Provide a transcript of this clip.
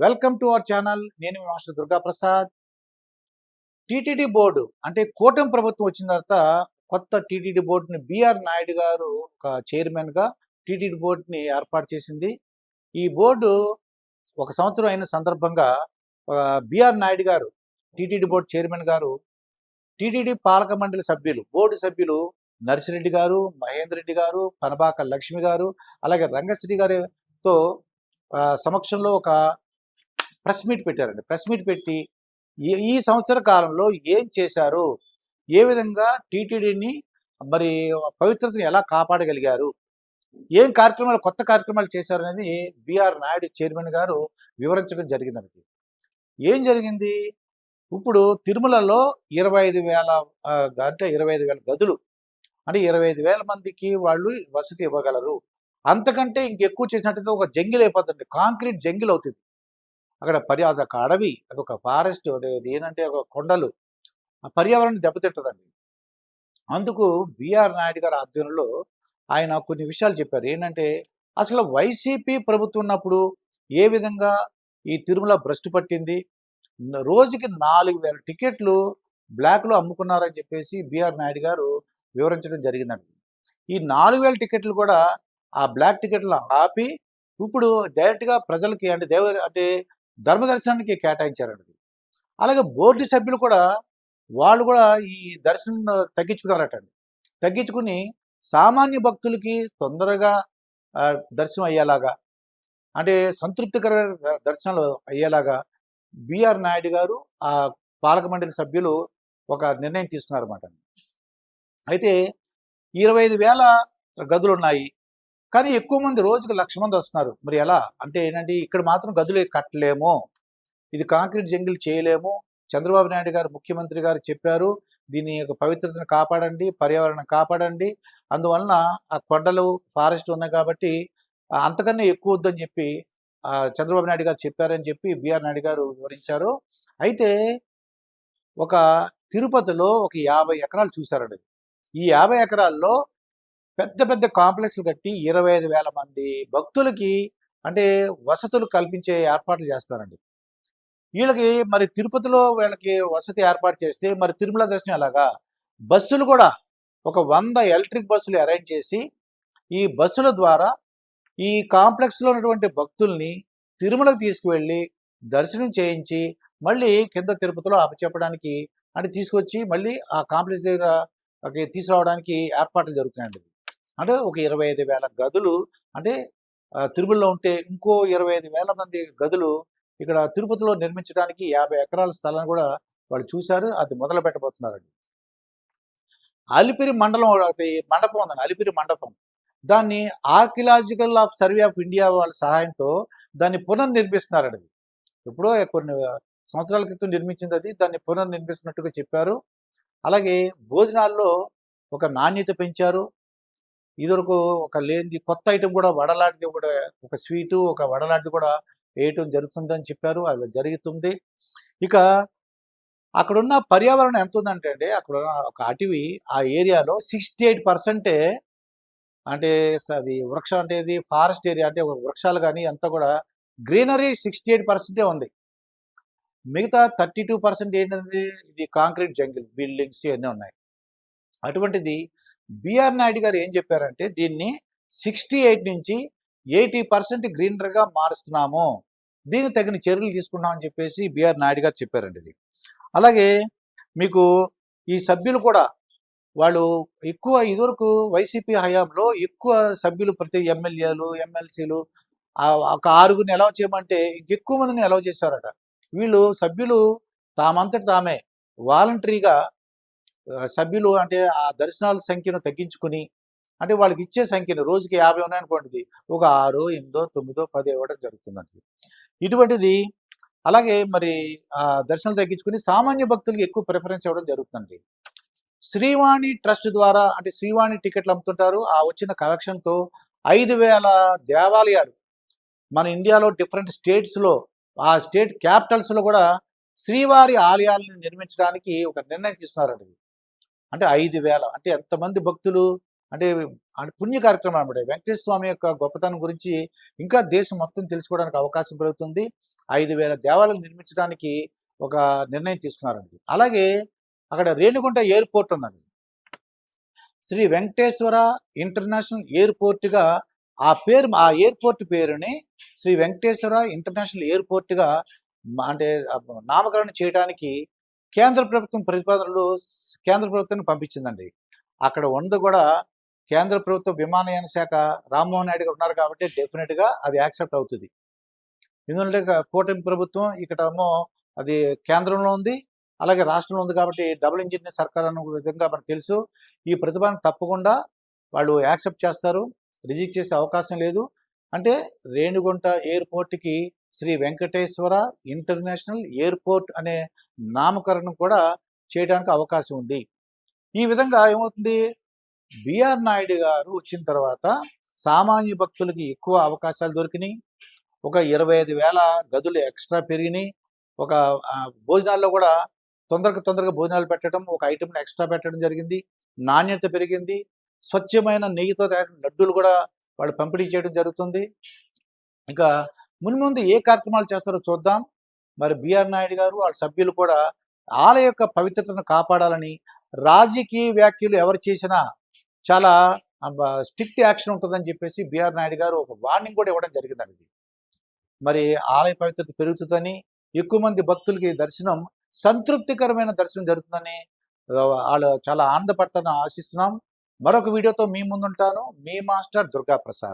Welcome to our channel. నేను మీ master Durga Prasad. TTD board అంటే కూటమి ప్రభుత్వం వచ్చిన తర్వాత కొత్త టీటీడీ బోర్డుని బిఆర్ నాయుడు గారు ఒక చైర్మన్గా టీటీడీ బోర్డుని ఏర్పాటు చేసింది. ఈ బోర్డు ఒక సంవత్సరం అయిన సందర్భంగా బిఆర్ నాయుడు గారు టీటీడీ బోర్డు చైర్మన్ గారు టీటీడీ పాలక మండలి సభ్యులు బోర్డు సభ్యులు నర్సిరెడ్డి గారు, మహేందర్ రెడ్డి గారు, పనబాక లక్ష్మి గారు, అలాగే రంగశ్రీ గారితో సమక్షంలో ఒక ప్రెస్ మీట్ పెట్టారండి. ప్రెస్ మీట్ పెట్టి ఈ సంవత్సర కాలంలో ఏం చేశారు, ఏ విధంగా టీటీడీని మరి పవిత్రతని ఎలా కాపాడగలిగారు, ఏం కార్యక్రమాలు కొత్త కార్యక్రమాలు చేశారు అనేది బిఆర్ నాయుడు చైర్మన్ గారు వివరించడం జరిగిందండి. ఏం జరిగింది, ఇప్పుడు తిరుమలలో 25,000 అంటే 25,000 గదులు అంటే 25,000 మందికి వాళ్ళు వసతి ఇవ్వగలరు. అంతకంటే ఇంకెక్కువ చేసినట్టయితే ఒక జంగిల్ అయిపోతుంది, కాంక్రీట్ జంగిల్ అవుతుంది. అక్కడ అదొక అడవి, అదొక ఫారెస్ట్, అది ఏంటంటే ఒక కొండలు, ఆ పర్యావరణం దెబ్బతింటుందండి. అందుకు బిఆర్ నాయుడు గారి ఆధ్వర్యంలో ఆయన కొన్ని విషయాలు చెప్పారు. ఏంటంటే అసలు వైసీపీ ప్రభుత్వం ఉన్నప్పుడు ఏ విధంగా ఈ తిరుమల భ్రష్టు పట్టింది, రోజుకి 4,000 టికెట్లు బ్లాక్లో అమ్ముకున్నారని చెప్పేసి బిఆర్ నాయుడు గారు వివరించడం జరిగిందండి. ఈ 4,000 టికెట్లు కూడా ఆ బ్లాక్ టికెట్లు ఆపి ఇప్పుడు డైరెక్ట్గా ప్రజలకి అంటే ధర్మ దర్శనానికి కేటాయించారండి. అలాగే బోర్డు సభ్యులు కూడా వాళ్ళు కూడా ఈ దర్శనం తగ్గించుకున్నారటండి. తగ్గించుకుని సామాన్య భక్తులకి తొందరగా దర్శనం అయ్యేలాగా, అంటే సంతృప్తికరమైన దర్శనాలు అయ్యేలాగా బిఆర్ నాయుడు గారు ఆ పాలక మండలి సభ్యులు ఒక నిర్ణయం తీసుకున్నారన్నమాట. అయితే 25,000 గదులు ఉన్నాయి, కానీ ఎక్కువ మంది రోజుకు 1,00,000 మంది వస్తున్నారు. మరి ఎలా అంటే ఏంటంటే ఇక్కడ మాత్రం గదులు కట్టలేము, ఇది కాంక్రీట్ జంగిల్ చేయలేము. చంద్రబాబు నాయుడు గారు ముఖ్యమంత్రి గారు చెప్పారు, దీని యొక్క పవిత్రతను కాపాడండి, పర్యావరణం కాపాడండి, అందువలన ఆ కొండలు ఫారెస్ట్ ఉన్నాయి కాబట్టి అంతకన్నా ఎక్కువ వద్దని చెప్పి చంద్రబాబు నాయుడు గారు చెప్పారని చెప్పి బిఆర్ నాయుడు గారు వివరించారు. అయితే ఒక తిరుపతిలో ఒక 50 ఎకరాలు చూశారండి. ఈ 50 ఎకరాల్లో పెద్ద పెద్ద కాంప్లెక్స్లు కట్టి 25,000 మంది భక్తులకి అంటే వసతులు కల్పించే ఏర్పాట్లు చేస్తారండి. వీళ్ళకి మరి తిరుపతిలో వీళ్ళకి వసతి ఏర్పాటు చేస్తే మరి తిరుమల దర్శనం ఎలాగా? బస్సులు కూడా ఒక 100 ఎలక్ట్రిక్ బస్సులు అరేంజ్ చేసి ఈ బస్సుల ద్వారా ఈ కాంప్లెక్స్లో ఉన్నటువంటి భక్తుల్ని తిరుమలకు తీసుకువెళ్ళి దర్శనం చేయించి మళ్ళీ కింద తిరుపతిలో అప్పచెప్పడానికి అంటే తీసుకొచ్చి మళ్ళీ ఆ కాంప్లెక్స్ దగ్గర తీసుకురావడానికి ఏర్పాట్లు జరుగుతున్నాయండి. అంటే ఒక 25,000 గదులు అంటే తిరుమలలో ఉంటే ఇంకో 25,000 మంది గదులు ఇక్కడ తిరుపతిలో నిర్మించడానికి 50 ఎకరాల స్థలాన్ని కూడా వాళ్ళు చూశారు. అది మొదలు పెట్టబోతున్నారండి. అలిపిరి మండలం మండపం ఉందండి, అలిపిరి మండపం. దాన్ని ఆర్కియలాజికల్ సర్వే ఆఫ్ ఇండియా వాళ్ళ సహాయంతో దాన్ని పునర్నిర్మిస్తున్నారండి. ఎప్పుడో కొన్ని సంవత్సరాల క్రితం నిర్మించింది అది, దాన్ని పునర్నిర్మిస్తున్నట్టుగా చెప్పారు. అలాగే భోజనాల్లో ఒక నాణ్యత పెంచారు. ఇదివరకు ఒక లేనిది కొత్త ఐటెం కూడా వడలాంటిది కూడా ఒక స్వీటు ఒక వడలాంటిది కూడా వేయటం జరుగుతుందని చెప్పారు. అది జరుగుతుంది. ఇక అక్కడున్న పర్యావరణం ఎంత ఉందంటే అండి, అక్కడ ఒక అటవీ ఆ ఏరియాలో 68% అంటే అది వృక్షం అంటే ఇది ఫారెస్ట్ ఏరియా, అంటే వృక్షాలు కానీ అంతా కూడా గ్రీనరీ 68% ఉంది. మిగతా 32% ఏంటంటే ఇది కాంక్రీట్ జంగిల్, బిల్డింగ్స్ ఇవన్నీ ఉన్నాయి. అటువంటిది బిఆర్ నాయుడు గారు ఏం చెప్పారంటే దీన్ని 68 నుంచి 80% గ్రీనరీగా మారుస్తున్నాము, దీనికి తగిన చర్యలు తీసుకున్నామని చెప్పేసి బిఆర్ నాయుడు గారు చెప్పారండి ఇది. అలాగే మీకు ఈ సభ్యులు కూడా వాళ్ళు ఎక్కువ ఇదివరకు వైసీపీ హయాంలో ఎక్కువ సభ్యులు ప్రతి ఎమ్మెల్యేలు ఎమ్మెల్సీలు ఒక 6గురిని అలౌ చేయమంటే ఇంకెక్కువ మందిని అలౌ చేశారట. వీళ్ళు సభ్యులు తామంతటి తామే వాలంటరీగా సభ్యులు అంటే ఆ దర్శనాల సంఖ్యను తగ్గించుకుని, అంటే వాళ్ళకి ఇచ్చే సంఖ్యను రోజుకి 50 ఉన్నాయనుకోండి, ఒక 6, 8, 9, 10 ఇవ్వడం జరుగుతుందండి. ఇటువంటిది అలాగే మరి దర్శనాలు తగ్గించుకుని సామాన్య భక్తులకి ఎక్కువ ప్రిఫరెన్స్ ఇవ్వడం జరుగుతుందండి. శ్రీవాణి ట్రస్ట్ ద్వారా అంటే శ్రీవాణి టికెట్లు అమ్ముతుంటారు. ఆ వచ్చిన కలెక్షన్తో 5,000 దేవాలయాలు మన ఇండియాలో డిఫరెంట్ స్టేట్స్లో ఆ స్టేట్ క్యాపిటల్స్లో కూడా శ్రీవారి ఆలయాలను నిర్మించడానికి ఒక నిర్ణయం తీసుకున్నారండి. అంటే 5,000 అంటే ఎంతమంది భక్తులు, అంటే పుణ్య కార్యక్రమం అనమాట. వెంకటేశ్వర స్వామి యొక్క గొప్పతనం గురించి ఇంకా దేశం మొత్తం తెలుసుకోవడానికి అవకాశం పెరుగుతుంది. 5,000 దేవాలయాలు నిర్మించడానికి ఒక నిర్ణయం తీసుకున్నారండి. అలాగే అక్కడ రేణిగుంట ఎయిర్‌పోర్ట్ ఉందండి. శ్రీ వెంకటేశ్వర ఇంటర్నేషనల్ ఎయిర్‌పోర్ట్‌గా ఆ ఎయిర్‌పోర్ట్ పేరుని శ్రీ వెంకటేశ్వర ఇంటర్నేషనల్ ఎయిర్‌పోర్ట్‌గా అంటే నామకరణం చేయడానికి కేంద్ర ప్రభుత్వం ప్రతిపాదనలు కేంద్ర ప్రభుత్వానికి పంపించిందండి. అక్కడ ఉన్నది కూడా కేంద్ర ప్రభుత్వ విమానయాన శాఖ రామ్మోహన్ నాయుడు గారు ఉన్నారు కాబట్టి డెఫినెట్‌గా అది యాక్సెప్ట్ అవుతది. ఎందుకంటే కూటమి ప్రభుత్వం ఇక్కడేమో అది కేంద్రంలో ఉంది. అలాగే రాష్ట్రంలో ఉంది కాబట్టి డబుల్ ఇంజిన్ సర్కార్ అన్న విధంగా మనకు తెలుసు. ఈ ప్రతిపాదన తప్పకుండా వాళ్ళు యాక్సెప్ట్ చేస్తారు. రిజెక్ట్ చేసే అవకాశం లేదు. అంటే రేణిగుంట ఎయిర్‌పోర్ట్‌కి శ్రీ వెంకటేశ్వర ఇంటర్నేషనల్ ఎయిర్‌పోర్ట్ అనే నామకరణం కూడా చేయడానికి అవకాశం ఉంది. ఈ విధంగా ఏమవుతుంది, బిఆర్ నాయుడు గారు వచ్చిన తర్వాత సామాన్య భక్తులకి ఎక్కువ అవకాశాలు దొరికినాయి. ఒక 25,000 గదులు ఎక్స్ట్రా పెరిగినాయి. ఒక భోజనాల్లో కూడా తొందరగా భోజనాలు పెట్టడం, ఒక ఐటెంని ఎక్స్ట్రా పెట్టడం జరిగింది. నాణ్యత పెరిగింది. స్వచ్ఛమైన నెయ్యితో తయారు లడ్డూలు కూడా వాళ్ళు పంపిణీ చేయడం జరుగుతుంది. ఇక మున్ముందు ఏ కార్యక్రమాలు చేస్తారో చూద్దాం. మరి బిఆర్ నాయుడు గారు వాళ్ళ సభ్యులు కూడా ఆలయ యొక్క పవిత్రతను కాపాడాలని, రాజకీయ వ్యాఖ్యలు ఎవరు చేసినా చాలా స్ట్రిక్ట్ యాక్షన్ ఉంటుందని చెప్పేసి బిఆర్ నాయుడు గారు ఒక వార్నింగ్ కూడా ఇవ్వడం జరిగిందండి. మరి ఆలయ పవిత్రత పెరుగుతుందని, ఎక్కువ మంది భక్తులకి దర్శనం సంతృప్తికరమైన దర్శనం జరుగుతుందని వాళ్ళు చాలా ఆనందపడతారని ఆశిస్తున్నాం. మరొక వీడియోతో మీ ముందుంటాను. మీ మాస్టర్ దుర్గాప్రసాద్.